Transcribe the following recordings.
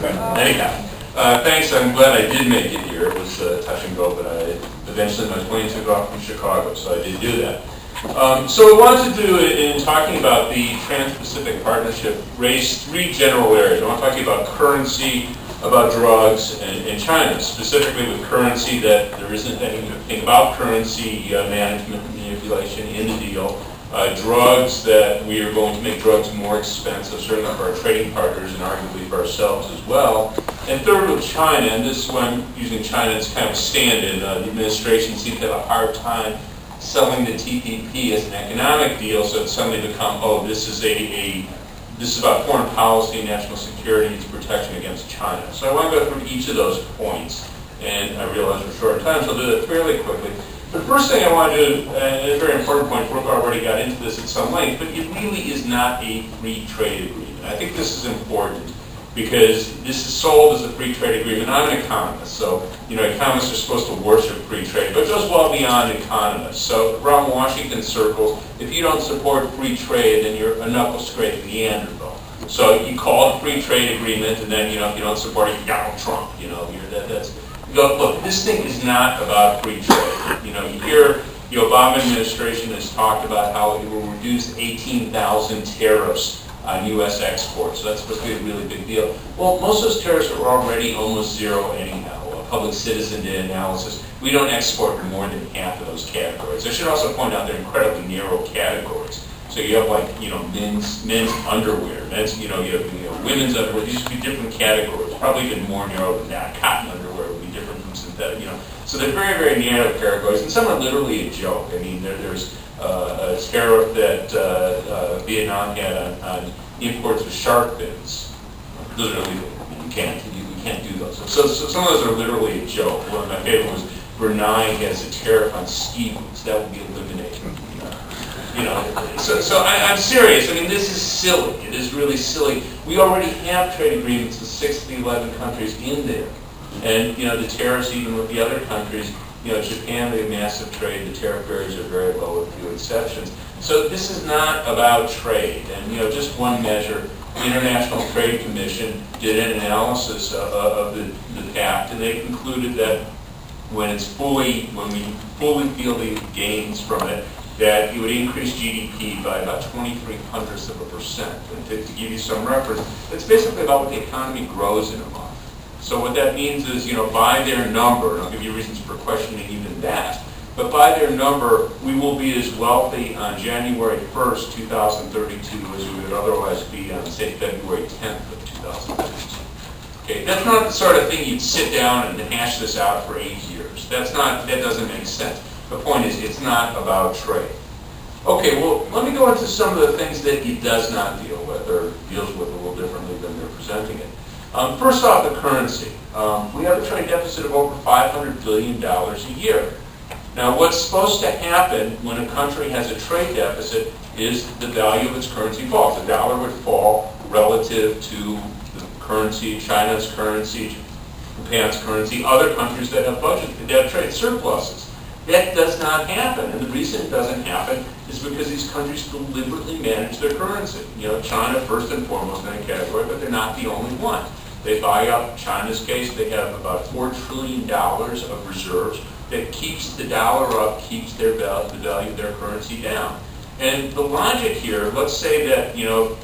Anyhow, thanks. I'm glad I did make it here. It was touch and go, but eventually my plane took off from Chicago, so I did do that. So I wanted to do, in talking about the Trans-Pacific Partnership, raise three general areas. I want to talk to you about currency, about drugs, and China. Specifically with currency, that there isn't anything about currency management and manipulation in the deal. Drugs, that we are going to make drugs more expensive, certainly for our trading partners and arguably for ourselves as well. And third, with China, and this is when I'm using China as kind of a stand-in. The administration seems to have a hard time selling the TPP as an economic deal, so it's suddenly become, oh, this is this is about foreign policy, national security, and protection against China. So I want to go through each of those points, and I realize we're short on time, so I'll do that fairly quickly. The first thing I want to do, and a very important point, Brooke already got into this at some length, but it really is not a free trade agreement. I think this is important because this is sold as a free trade agreement. I'm an economist, so economists are supposed to worship free trade, but it goes well beyond economists. So around Washington circles, if you don't support free trade, then you're a knuckle-scraping Neanderthal. So you call it a free trade agreement, and then if you don't support it, you're Donald Trump. Look, this thing is not about free trade. You hear the Obama administration has talked about how it will reduce 18,000 tariffs on U.S. exports. So that's supposed to be a really big deal. Well, most of those tariffs are already almost zero anyhow. Public citizen did analysis. We don't export more than half of those categories. I should also point out they're incredibly narrow categories. So you have men's underwear, you have women's underwear. These would be different categories, probably even more narrow than that. Cotton underwear would be different from synthetic. So they're very, very narrow categories, and some are literally a joke. I mean, there's a tariff that Vietnam had on imports of shark fins. Those are illegal. You can't do those. So some of those are literally a joke. One of my favorite was Brunei has a tariff on ski boots. That would be eliminated. So I'm serious. I mean, this is silly. It is really silly. We already have trade agreements with 6 of the 11 countries in there. And, the tariffs, even with the other countries, Japan, they have massive trade. The tariff barriers are very low with a few exceptions. So this is not about trade. And, just one measure, the International Trade Commission did an analysis of the pact, and they concluded that when we fully feel the gains from it, that it would increase GDP by about 0.23%. And to give you some reference, it's basically about what the economy grows in a month. So what that means is, by their number, and I'll give you reasons for questioning even that, but by their number, we will be as wealthy on January 1st, 2032 as we would otherwise be on, say, February 10th of 2032. Okay, that's not the sort of thing you'd sit down and hash this out for 8 years. That doesn't make sense. The point is, it's not about trade. Okay, well, let me go into some of the things that it does not deal with, or deals with a little differently than they're presenting it. First off, the currency. We have a trade deficit of over $500 billion a year. Now, what's supposed to happen when a country has a trade deficit is the value of its currency falls. The dollar would fall relative to the currency, China's currency, Japan's currency, other countries that have that have trade surpluses. That does not happen, and the reason it doesn't happen is because these countries deliberately manage their currency. China first and foremost in that category, but they're not the only one. They buy up, China's case, they have about $4 trillion of reserves that keeps the dollar up, keeps the value of their currency down. And the logic here, let's say that,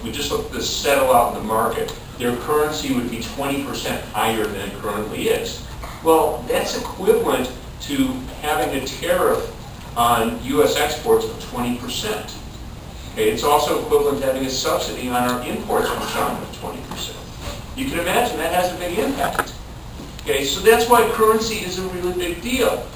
we just let this settle out in the market, their currency would be 20% higher than it currently is. Well, that's equivalent to having a tariff on U.S. exports of 20%. Okay, it's also equivalent to having a subsidy on our imports from China of 20%. You can imagine that has a big impact. Okay, so that's why currency is a really big deal.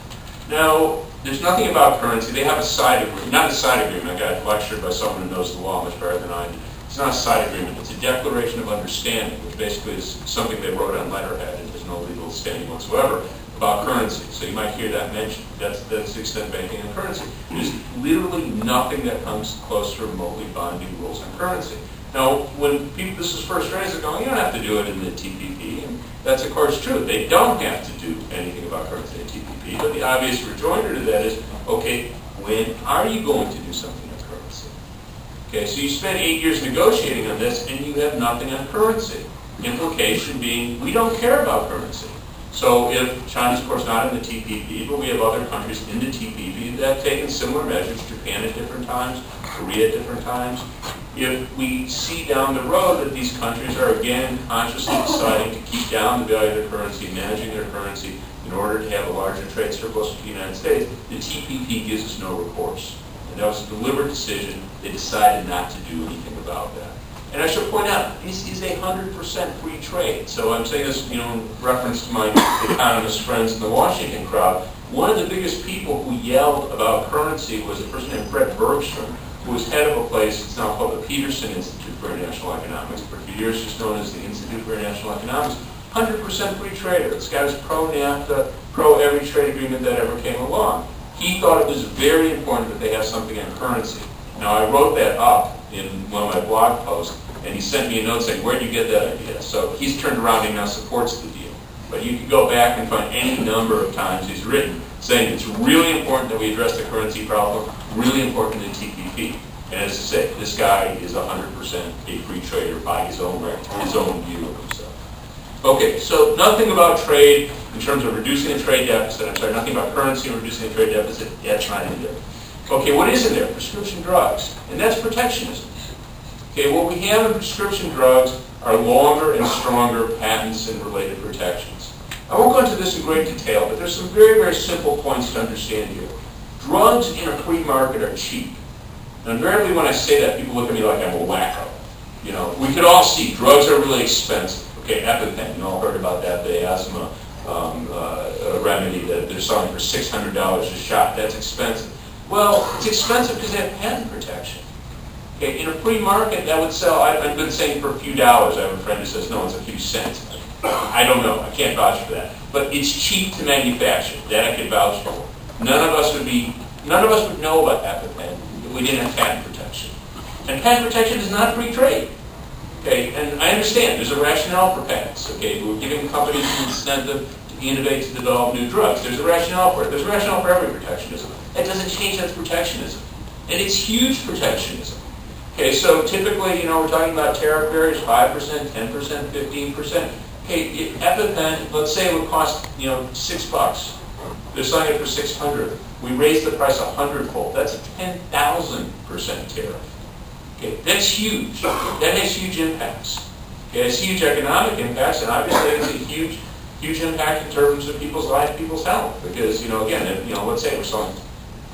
Now, there's nothing about currency. They have a side agreement, not a side agreement. I got lectured by someone who knows the law much better than I do. It's not a side agreement. It's a declaration of understanding, which basically is something they wrote on letterhead, and there's no legal standing whatsoever about currency. So you might hear that mentioned. That's the extent of banking and currency. There's literally nothing that comes close to remotely binding rules on currency. Now, when this was first raised, they're going, you don't have to do it in the TPP. And that's, of course, true. They don't have to do anything about currency in TPP. But the obvious rejoinder to that is, okay, when are you going to do something on currency? Okay, so you spent 8 years negotiating on this, and you have nothing on currency. Implication being, we don't care about currency. So if China's, of course, not in the TPP, but we have other countries in the TPP that have taken similar measures, Japan at different times, Korea at different times. If we see down the road that these countries are again consciously deciding to keep down the value of their currency, managing their currency in order to have a larger trade surplus with the United States, the TPP gives us no recourse. And that was a deliberate decision. They decided not to do anything about that. And I should point out, this is 100% free trade. So I'm saying this, in reference to my economist friends in the Washington crowd. One of the biggest people who yelled about currency was a person named Fred Bergstrom, who was head of a place, it's now called the Peterson Institute for International Economics, for a few years just known as the Institute for International Economics. 100% free trader. This guy was pro-NAFTA, pro-every trade agreement that ever came along. He thought it was very important that they have something on currency. Now, I wrote that up in one of my blog posts, and he sent me a note saying, where did you get that idea? So he's turned around and now supports the deal. But you can go back and find any number of times he's written saying it's really important that we address the currency problem, really important in the TPP. And as I say, this guy is 100% a free trader by his own view of himself. Okay, so nothing about trade in terms of reducing the trade deficit. I'm sorry, nothing about currency and reducing the trade deficit. That's not in there. Okay, what is in there? Prescription drugs. And that's protectionism. Okay, what we have in prescription drugs are longer and stronger patents and related protections. I won't go into this in great detail, but there's some very, very simple points to understand here. Drugs in a free market are cheap. And invariably when I say that, people look at me like I'm a wacko. We could all see drugs are really expensive. Okay, EpiPen, you all heard about that, the asthma remedy that they're selling for $600 a shot. That's expensive. Well, it's expensive because they have patent protection. Okay, in a free market, that would sell, I've been saying for a few dollars. I have a friend who says, no, it's a few cents. I don't know. I can't vouch for that. But it's cheap to manufacture. That I can vouch for. None of us would know about EpiPen if we didn't have patent protection. And patent protection is not free trade. Okay, and I understand there's a rationale for patents. Okay, we're giving companies an incentive to innovate, to develop new drugs. There's a rationale for it. There's a rationale for every protectionism. That doesn't change that's protectionism. And it's huge protectionism. Okay, so typically, we're talking about tariff barriers, 5%, 10%, 15%. Okay, EpiPen, let's say it would cost, $6. They're selling it for $600. We raise the price 100-fold. That's a 10,000% tariff. Okay, that's huge. That has huge impacts. Okay, it has huge economic impacts, and obviously it's a huge impact in terms of people's lives, people's health. Because, again, let's say we're selling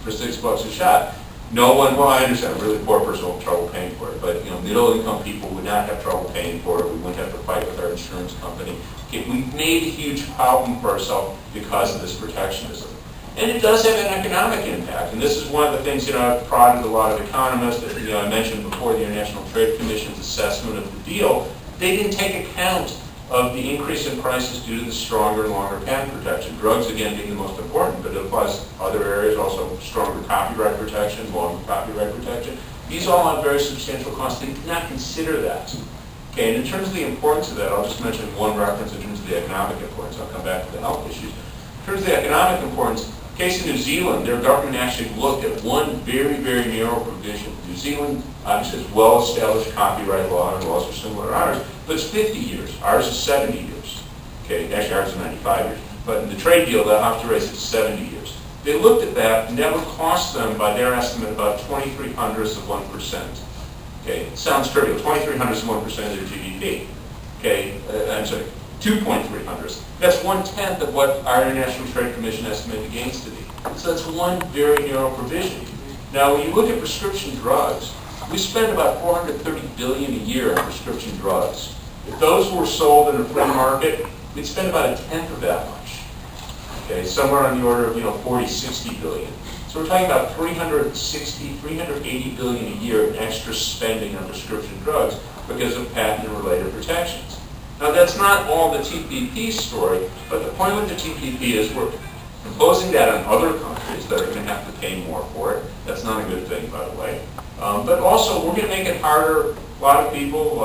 for $6 a shot. No one, well, I understand, a really poor person will have trouble paying for it, but middle-income people would not have trouble paying for it. We wouldn't have to fight with our insurance company. Okay, we've made a huge problem for ourselves because of this protectionism. And it does have an economic impact, and this is one of the things, I've prodded a lot of economists that, I mentioned before the International Trade Commission's assessment of the deal. They didn't take account of the increase in prices due to the stronger and longer patent protection. Drugs, again, being the most important, but it applies to other areas, also stronger copyright protection, longer copyright protection. These all have very substantial costs. They did not consider that. Okay, and in terms of the importance of that, I'll just mention one reference in terms of the economic importance. I'll come back to the health issues. In terms of the economic importance, case in New Zealand, their government actually looked at one very, very narrow provision. New Zealand obviously has well-established copyright law, and laws are similar to ours, but it's 50 years. Ours is 70 years. Okay, actually ours is 95 years. But in the trade deal, they'll have to raise it to 70 years. They looked at that, and that would cost them, by their estimate, about 0.23%. Okay, it sounds trivial. 0.23% of their GDP. Okay, I'm sorry, 2.3. That's 1/10 of what our International Trade Commission estimated the gains to be. So that's one very narrow provision. Now, when you look at prescription drugs, we spend about $430 billion a year on prescription drugs. If those were sold in a free market, we'd spend about 1/10 of that much. Okay, somewhere on the order of 40, 60 billion. So we're talking about 380 billion a year in extra spending on prescription drugs because of patent and related protections. Now, that's not all the TPP story, but the point with the TPP is we're imposing that on other countries that are going to have to pay more for it. That's not a good thing, by the way. But also, we're going to make it harder. A lot of people,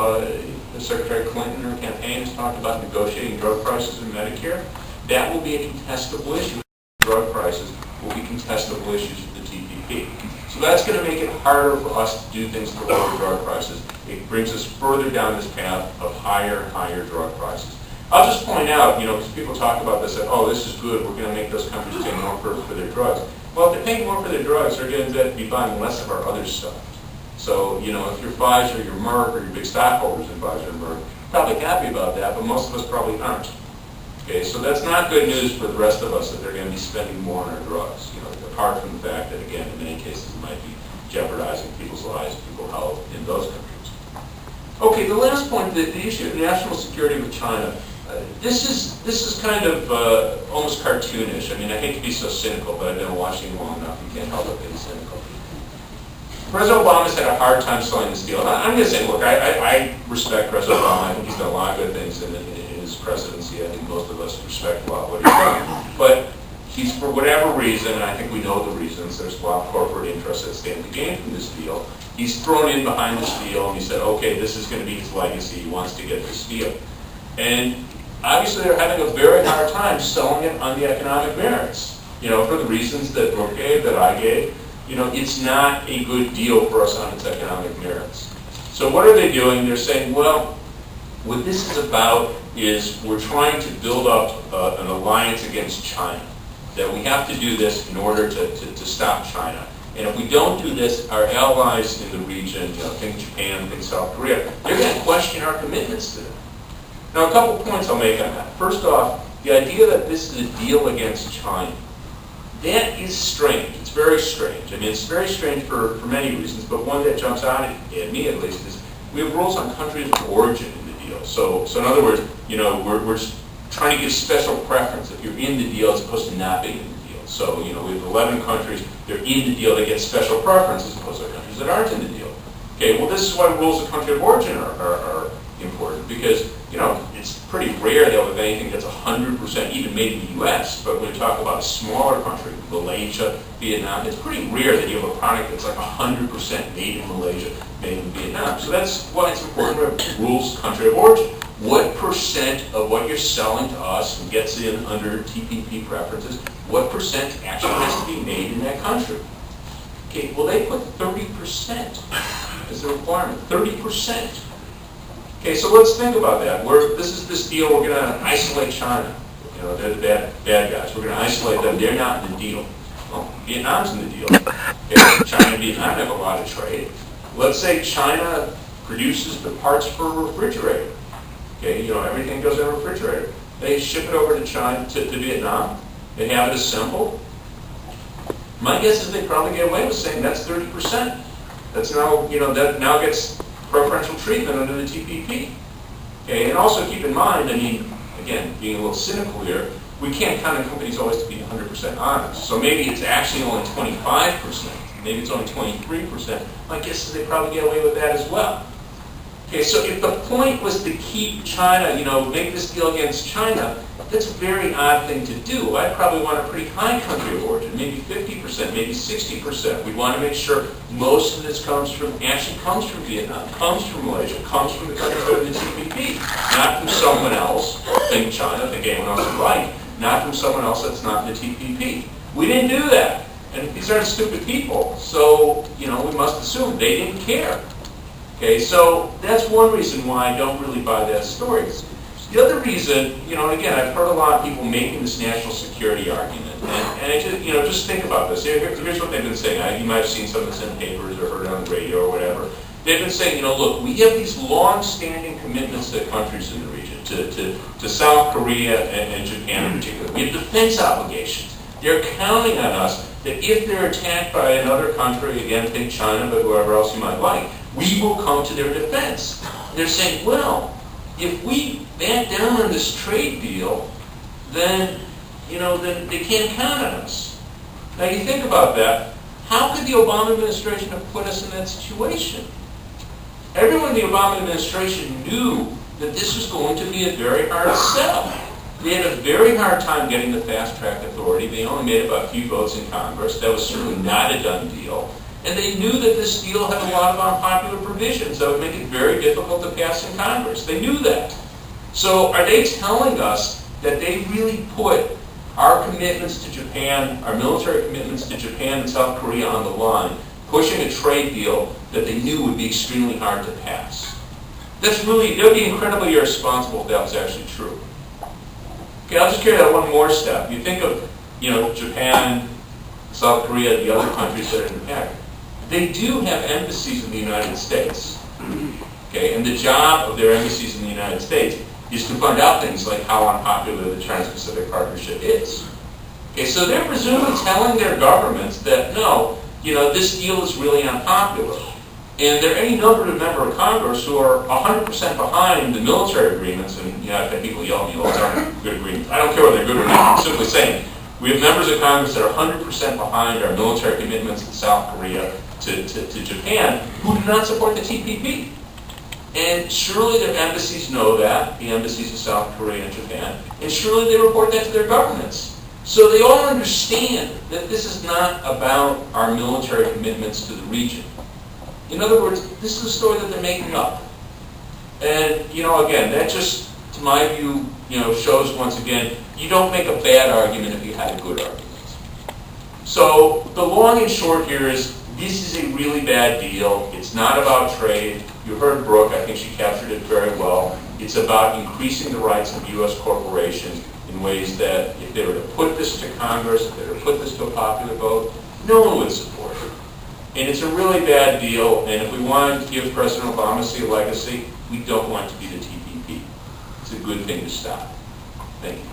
Secretary Clinton in her campaign has talked about negotiating drug prices in Medicare. That will be a contestable issue. drug prices will be contestable issues with the TPP. So that's going to make it harder for us to do things to lower drug prices. It brings us further down this path of higher and higher drug prices. I'll just point out, because people talk about this, that, oh, this is good, we're going to make those countries pay more for their drugs. Well, if they pay more for their drugs, they're going to be buying less of our other stuff. So, if you're Pfizer, you're Merck, or you're big stockholders in Pfizer and Merck, you're probably happy about that, but most of us probably aren't. Okay, so that's not good news for the rest of us that they're going to be spending more on our drugs, apart from the fact that, again, in many cases it might be jeopardizing people's lives, people's health in those countries. Okay, the last point, the issue of national security with China. This is kind of almost cartoonish. I mean, I hate to be so cynical, but I've been watching long enough. You can't help but be cynical. President Obama's had a hard time selling this deal. I'm going to say, look, I respect President Obama. I think he's done a lot of good things in his presidency. I think most of us respect a lot of what he's done. But he's, for whatever reason, and I think we know the reasons, there's a lot of corporate interests that stand to gain from this deal. He's thrown in behind this deal, and he said, okay, this is going to be his legacy. He wants to get this deal. And obviously, they're having a very hard time selling it on the economic merits. For the reasons that Brooke gave, that I gave, it's not a good deal for us on its economic merits. So what are they doing? They're saying, well, what this is about is we're trying to build up an alliance against China. That we have to do this in order to stop China. And if we don't do this, our allies in the region, think Japan, think South Korea, they're going to question our commitments to them. Now, a couple points I'll make on that. First off, the idea that this is a deal against China, that is strange. It's very strange. I mean, it's very strange for many reasons, but one that jumps out at me, at least, is we have rules on countries of origin in the deal. So in other words, we're trying to give special preference if you're in the deal as opposed to not being in the deal. So, we have 11 countries, they're in the deal, they get special preference as opposed to countries that aren't in the deal. Okay, well, this is why rules of country of origin are important, because it's pretty rare that with anything that's 100% even made in the U.S., but when you talk about a smaller country, Malaysia, Vietnam, it's pretty rare that you have a product that's like 100% made in Malaysia, made in Vietnam. So that's why it's important to have rules country of origin. What percent of what you're selling to us and gets in under TPP preferences, what percent actually has to be made in that country? Okay, well, they put 30% as the requirement, 30%. Okay, so let's think about that. This is this deal, we're going to isolate China. They're the bad guys. We're going to isolate them. They're not in the deal. Well, Vietnam's in the deal. Okay, China and Vietnam have a lot of trade. Let's say China produces the parts for a refrigerator. Okay, everything goes in a refrigerator. They ship it over to China, to Vietnam. They have it assembled. My guess is they probably get away with saying that's 30%. That's now, that now gets preferential treatment under the TPP. Okay, and also keep in mind, I mean, again, being a little cynical here, we can't count on companies always to be 100% honest. So maybe it's actually only 25%. Maybe it's only 23%. My guess is they probably get away with that as well. Okay, so if the point was to keep China, make this deal against China, that's a very odd thing to do. I'd probably want a pretty high country of origin, maybe 50%, maybe 60%. We'd want to make sure most of this actually comes from Vietnam, comes from Malaysia, comes from the countries that are in the TPP, not from someone else, think China, think anyone else would like, not from someone else that's not in the TPP. We didn't do that. And these aren't stupid people, so, we must assume they didn't care. Okay, so that's one reason why I don't really buy that story. The other reason, and again, I've heard a lot of people making this national security argument, and I just, just think about this. Here's what they've been saying. You might have seen some of this in papers or heard it on the radio or whatever. They've been saying, look, we have these long-standing commitments to countries in the region, to South Korea and Japan in particular. We have defense obligations. They're counting on us that if they're attacked by another country, again, think China, but whoever else you might like, we will come to their defense. They're saying, well, if we back down on this trade deal, then they can't count on us. Now you think about that. How could the Obama administration have put us in that situation? Everyone in the Obama administration knew that this was going to be a very hard sell. They had a very hard time getting the fast-track authority. They only made about a few votes in Congress. That was certainly not a done deal. And they knew that this deal had a lot of unpopular provisions that would make it very difficult to pass in Congress. They knew that. So are they telling us that they really put our commitments to Japan, our military commitments to Japan and South Korea on the line, pushing a trade deal that they knew would be extremely hard to pass. That would be incredibly irresponsible if that was actually true. Okay, I'll just carry that one more step. You think of, Japan, South Korea, the other countries that are in the pact. They do have embassies in the United States. Okay, and the job of their embassies in the United States is to find out things like how unpopular the Trans-Pacific Partnership is. Okay, so they're presumably telling their governments that, no, this deal is really unpopular. And there are any number of members of Congress who are 100% behind the military agreements, and I've had people yell at me all the time, good agreements. I don't care whether they're good or not, I'm simply saying, we have members of Congress that are 100% behind our military commitments to South Korea, to Japan, who do not support the TPP. And surely their embassies know that, the embassies of South Korea and Japan, and surely they report that to their governments. So they all understand that this is not about our military commitments to the region. In other words, this is a story that they're making up. And, again, that just, to my view, shows once again, you don't make a bad argument if you had a good argument. So the long and short here is, this is a really bad deal. It's not about trade. You heard Brooke, I think she captured it very well. It's about increasing the rights of U.S. corporations in ways that if they were to put this to Congress, if they were to put this to a popular vote, no one would support it. And it's a really bad deal, and if we wanted to give President Obama a legacy, we don't want it to be the TPP. It's a good thing to stop. Thank you.